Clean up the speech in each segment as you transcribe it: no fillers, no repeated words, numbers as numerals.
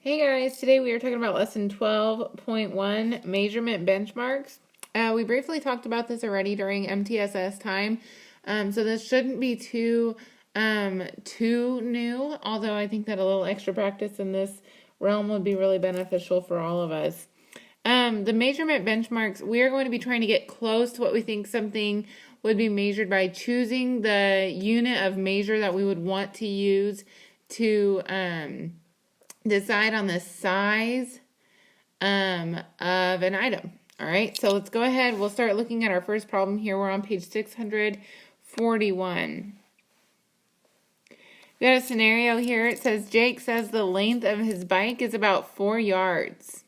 Hey guys, today we are talking about lesson 12.1, measurement benchmarks. We briefly talked about this already during MTSS time, so this shouldn't be too new, although I think that a little extra practice in this realm would be really beneficial for all of us. The measurement benchmarks, we are going to be trying to get close to what we think something would be measured by choosing the unit of measure that we would want to use to decide on the size of an item. All right, so let's go ahead. We'll start looking at our first problem here. We're on page 641. We got a scenario here. It says Jake says the length of his bike is about 4 yards.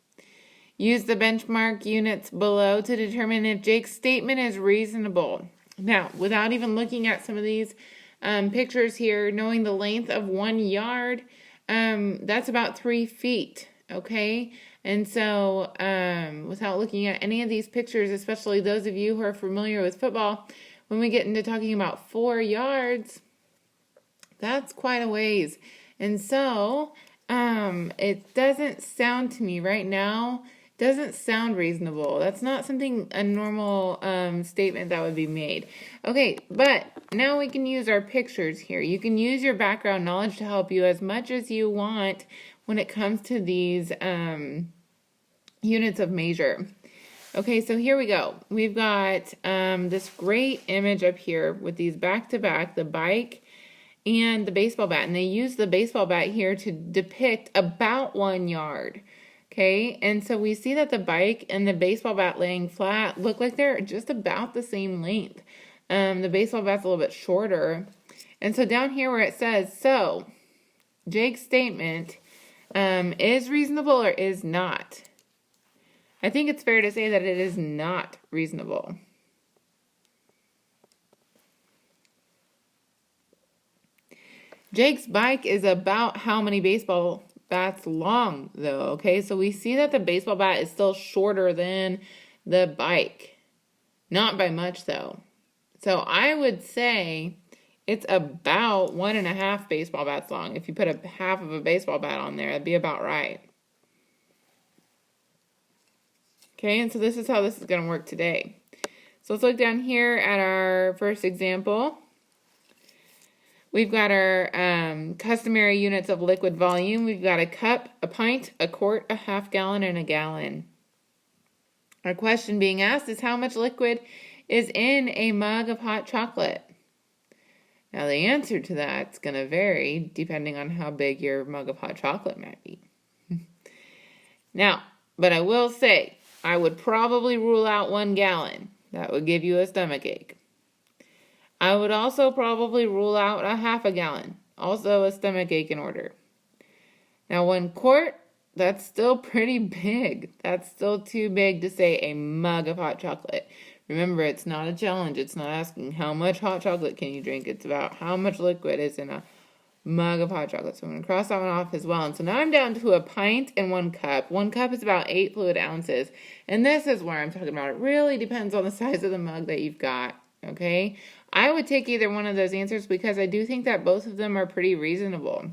Use the benchmark units below to determine if Jake's statement is reasonable. Now, without even looking at some of these pictures here, knowing the length of 1 yard, that's about 3 feet, okay? And so, without looking at any of these pictures, especially those of you who are familiar with football, when we get into talking about 4 yards, that's quite a ways. And so, it doesn't sound to me right now, doesn't sound reasonable. That's not something, a normal statement that would be made. Okay, but now we can use our pictures here. You can use your background knowledge to help you as much as you want when it comes to these units of measure. Okay, so here we go. We've got this great image up here with these back-to-back, the bike and the baseball bat. And they use the baseball bat here to depict about 1 yard. Okay, and so we see that the bike and the baseball bat laying flat look like they're just about the same length. The baseball bat's a little bit shorter. And so down here where it says, so, Jake's statement is reasonable or is not? I think it's fair to say that it is not reasonable. Jake's bike is about how many baseball bats long, though, okay? So we see that the baseball bat is still shorter than the bike. Not by much, though. So I would say it's about 1.5 baseball bats long. If you put a half of a baseball bat on there, that'd be about right. Okay, and so this is how this is going to work today. So let's look down here at our first example. We've got our customary units of liquid volume. We've got a cup, a pint, a quart, a half gallon, and a gallon. Our question being asked is how much liquid is in a mug of hot chocolate? Now the answer to that is going to vary depending on how big your mug of hot chocolate might be. Now, but I will say, I would probably rule out 1 gallon. That would give you a stomach ache. I would also probably rule out a half a gallon. Also a stomach ache in order. Now 1 quart, that's still pretty big. That's still too big to say a mug of hot chocolate. Remember, it's not a challenge. It's not asking how much hot chocolate can you drink. It's about how much liquid is in a mug of hot chocolate. So I'm going to cross that one off as well. And so now I'm down to a pint and 1 cup. 1 cup is about 8 fluid ounces. And this is where I'm talking about. It really depends on the size of the mug that you've got. Okay? I would take either one of those answers because I do think that both of them are pretty reasonable.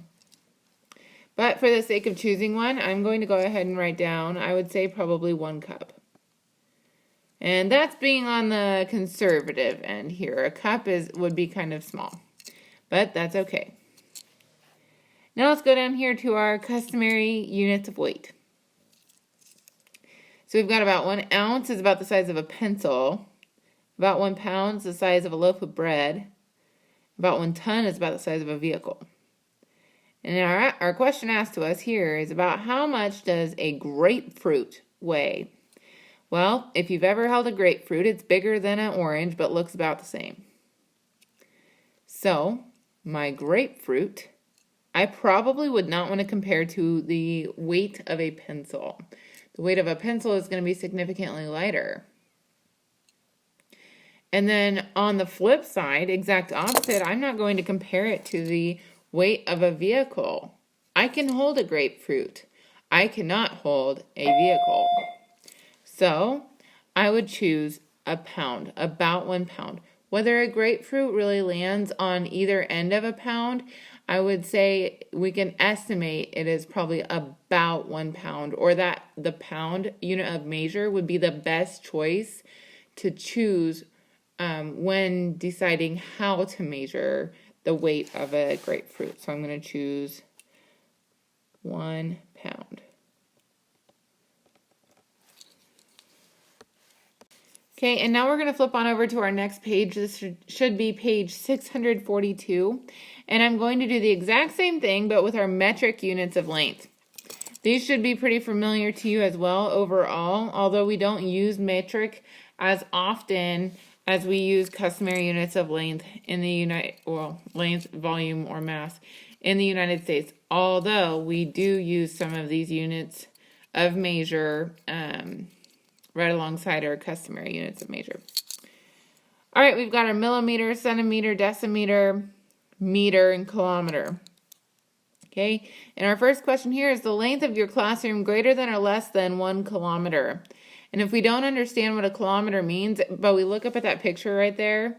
But for the sake of choosing one, I'm going to go ahead and write down, I would say probably 1 cup. And that's being on the conservative end here. A cup would be kind of small, but that's okay. Now let's go down here to our customary units of weight. So we've got about 1 ounce is about the size of a pencil. About 1 pound is the size of a loaf of bread. About 1 ton is about the size of a vehicle. And our question asked to us here is about how much does a grapefruit weigh? Well, if you've ever held a grapefruit, it's bigger than an orange, but looks about the same. So, my grapefruit, I probably would not want to compare to the weight of a pencil. The weight of a pencil is going to be significantly lighter. And then on the flip side, exact opposite, I'm not going to compare it to the weight of a vehicle. I can hold a grapefruit. I cannot hold a vehicle. So I would choose a pound, about 1 pound. Whether a grapefruit really lands on either end of a pound, I would say we can estimate it is probably about 1 pound, or that the pound unit of measure would be the best choice to choose when deciding how to measure the weight of a grapefruit. So I'm going to choose 1 pound. Okay, and now we're going to flip on over to our next page. This should be page 642. And I'm going to do the exact same thing, but with our metric units of length. These should be pretty familiar to you as well overall, although we don't use metric as often as we use customary units of length in the length, volume, or mass in the United States. Although we do use some of these units of measure right alongside our customary units of measure. All right, we've got our millimeter, centimeter, decimeter, meter, and kilometer. Okay, and our first question here is the length of your classroom greater than or less than 1 kilometer? And if we don't understand what a kilometer means, but we look up at that picture right there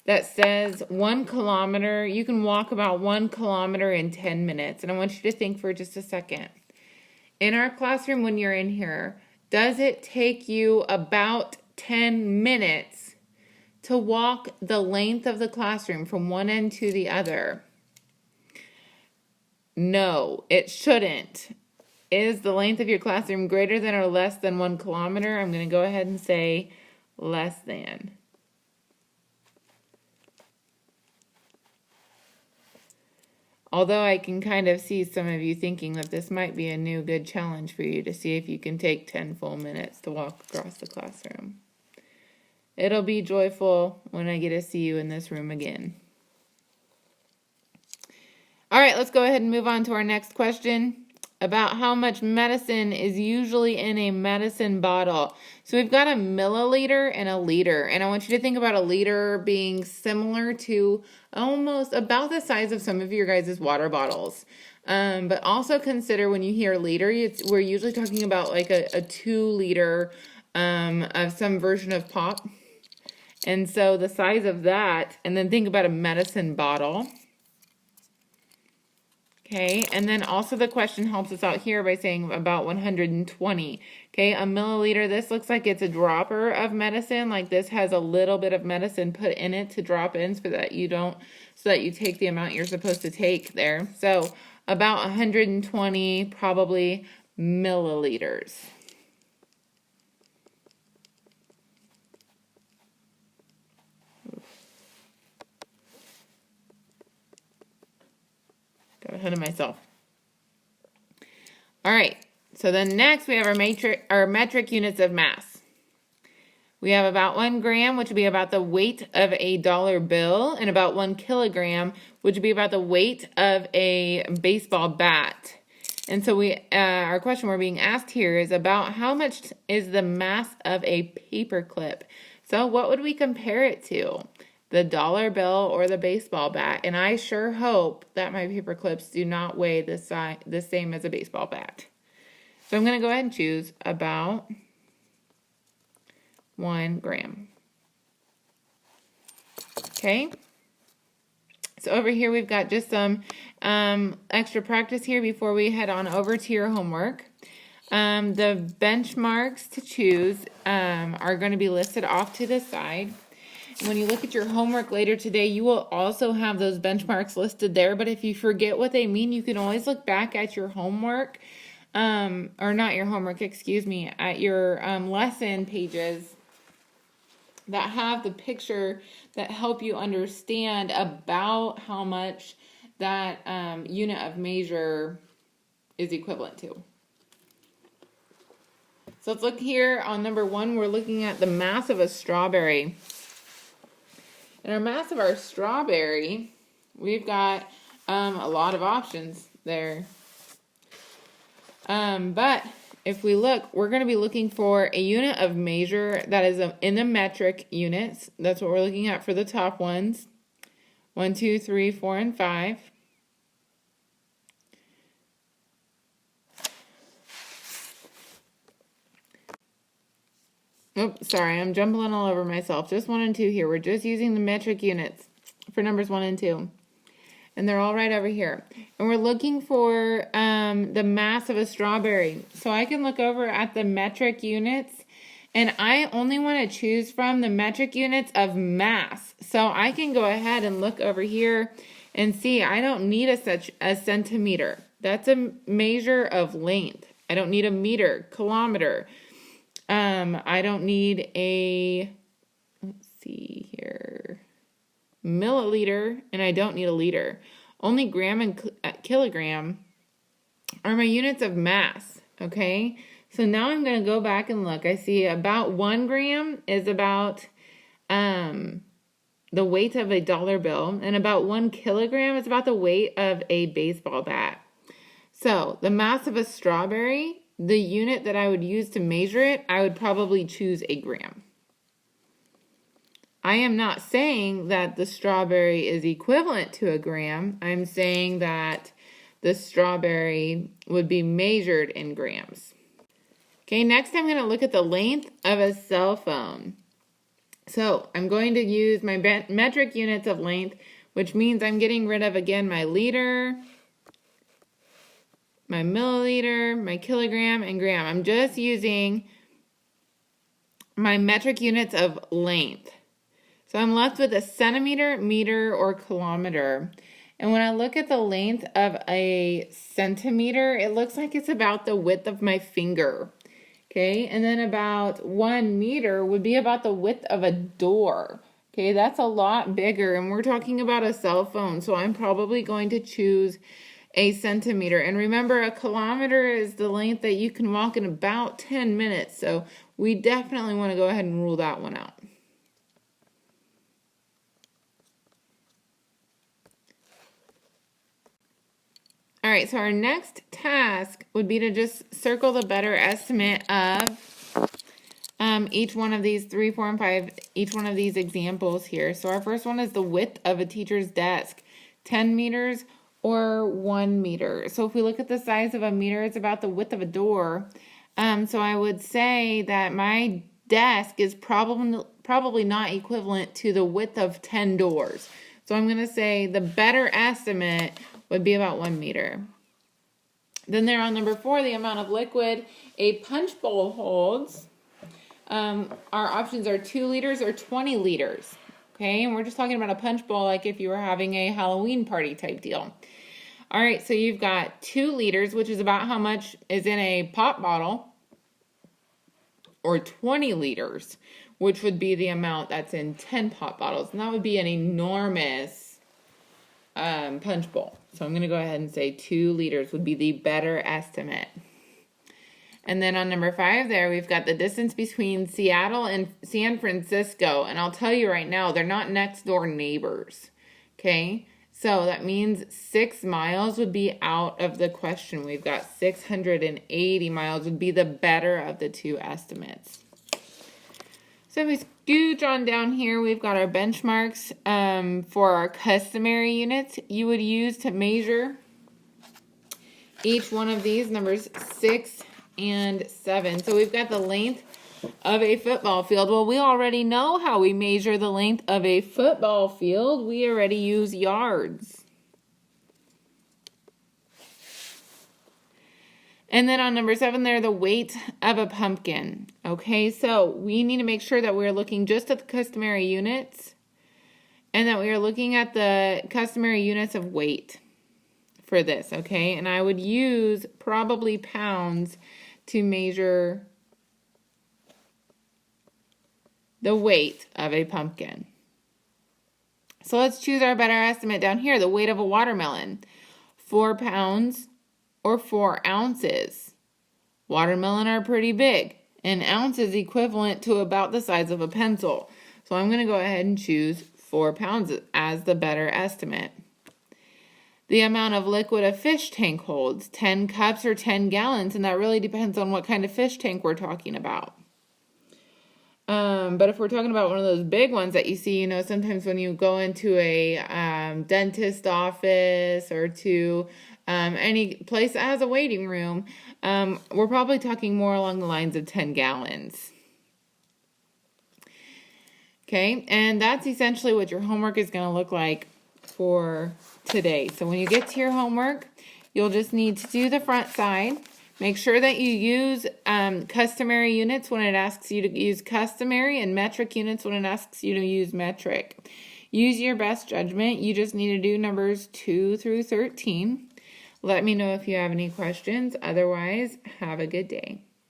that says 1 kilometer, you can walk about 1 kilometer in 10 minutes. And I want you to think for just a second. In our classroom, when you're in here, does it take you about 10 minutes to walk the length of the classroom from one end to the other? No, it shouldn't. Is the length of your classroom greater than or less than 1 kilometer? I'm going to go ahead and say less than. Although I can kind of see some of you thinking that this might be a new good challenge for you to see if you can take 10 full minutes to walk across the classroom. It'll be joyful when I get to see you in this room again. All right, let's go ahead and move on to our next question about how much medicine is usually in a medicine bottle. So we've got a milliliter and a liter, and I want you to think about a liter being similar to almost about the size of some of your guys' water bottles. But also consider when you hear liter, we're usually talking about like a 2 liter of some version of pop. And so the size of that, and then think about a medicine bottle. Okay, and then also the question helps us out here by saying about 120. Okay, a milliliter, this looks like it's a dropper of medicine. Like this has a little bit of medicine put in it to drop in so that you take the amount you're supposed to take there. So about 120 probably milliliters. Got ahead of myself. All right, so then next we have our metric units of mass. We have about 1 gram, which would be about the weight of a dollar bill, and about 1 kilogram, which would be about the weight of a baseball bat. And so our question we're being asked here is about how much is the mass of a paper clip. So what would we compare it to? The dollar bill or the baseball bat? And I sure hope that my paper clips do not weigh the same as a baseball bat. So I'm going to go ahead and choose about 1 gram. Okay. So over here we've got just some extra practice here before we head on over to your homework. The benchmarks to choose are going to be listed off to the side. When you look at your homework later today, you will also have those benchmarks listed there. But if you forget what they mean, you can always look back at your homework, or not your homework, excuse me, at your lesson pages that have the picture that help you understand about how much that unit of measure is equivalent to. So let's look here on number 1. We're looking at the mass of a strawberry. And our mass of our strawberry, we've got a lot of options there. But if we look, we're going to be looking for a unit of measure that is in the metric units. That's what we're looking at for the top ones. 1, 2, 3, 4, and 5. Oh, sorry, I'm jumbling all over myself. Just 1 and 2 here. We're just using the metric units for numbers 1 and 2. And and they're all right over here. And we're looking for the mass of a strawberry. So I can look over at the metric units, and I only want to choose from the metric units of mass. So I can go ahead and look over here and see I don't need a centimeter. That's a measure of length. I don't need a meter, kilometer. I don't need a, let's see here, milliliter, and I don't need a liter. Only gram and kilogram are my units of mass, okay? So now I'm going to go back and look. I see about 1 gram is about the weight of a dollar bill, and about 1 kilogram is about the weight of a baseball bat. So the mass of a strawberry, the unit that I would use to measure it, I would probably choose a gram. I am not saying that the strawberry is equivalent to a gram. I'm saying that the strawberry would be measured in grams. Okay, next I'm going to look at the length of a cell phone. So I'm going to use my metric units of length, which means I'm getting rid of, again, my liter, my milliliter, my kilogram, and gram. I'm just using my metric units of length. So I'm left with a centimeter, meter, or kilometer. And when I look at the length of a centimeter, it looks like it's about the width of my finger. Okay, and then about 1 meter would be about the width of a door. Okay, that's a lot bigger, and we're talking about a cell phone, so I'm probably going to choose a centimeter. And remember, a kilometer is the length that you can walk in about 10 minutes, so we definitely want to go ahead and rule that one out. All right, so our next task would be to just circle the better estimate of each one of these 3, 4, and 5, each one of these examples here. So our first one is the width of a teacher's desk, 10 meters or 1 meter. So if we look at the size of a meter, it's about the width of a door. So I would say that my desk is probably not equivalent to the width of 10 doors. So I'm going to say the better estimate would be about 1 meter. Then there on number 4, the amount of liquid a punch bowl holds. Our options are 2 liters or 20 liters. Okay, and we're just talking about a punch bowl like if you were having a Halloween party type deal. All right, so you've got 2 liters, which is about how much is in a pop bottle, or 20 liters, which would be the amount that's in 10 pop bottles. And that would be an enormous punch bowl. So I'm going to go ahead and say 2 liters would be the better estimate. And then on number 5 there, we've got the distance between Seattle and San Francisco. And I'll tell you right now, they're not next door neighbors. Okay, so that means 6 miles would be out of the question. We've got 680 miles would be the better of the 2 estimates. So if we scooch on down here, we've got our benchmarks for our customary units you would use to measure each one of these, numbers 6 and 7. So we've got the length of a football field. Well, we already know how we measure the length of a football field. We already use yards. And then on number 7 there, the weight of a pumpkin. Okay, so we need to make sure that we're looking just at the customary units and that we are looking at the customary units of weight for this, okay? And I would use probably pounds to measure the weight of a pumpkin. So let's choose our better estimate down here, the weight of a watermelon. 4 pounds or 4 ounces. Watermelon are pretty big. An ounce is equivalent to about the size of a pencil. So I'm going to go ahead and choose 4 pounds as the better estimate. The amount of liquid a fish tank holds, 10 cups or 10 gallons, and that really depends on what kind of fish tank we're talking about. But if we're talking about one of those big ones that you see, sometimes when you go into a dentist office or to any place that has a waiting room, we're probably talking more along the lines of 10 gallons. Okay, and that's essentially what your homework is going to look like for today. So when you get to your homework, you'll just need to do the front side. Make sure that you use customary units when it asks you to use customary, and metric units when it asks you to use metric. Use your best judgment. You just need to do numbers 2 through 13. Let me know if you have any questions. Otherwise, have a good day.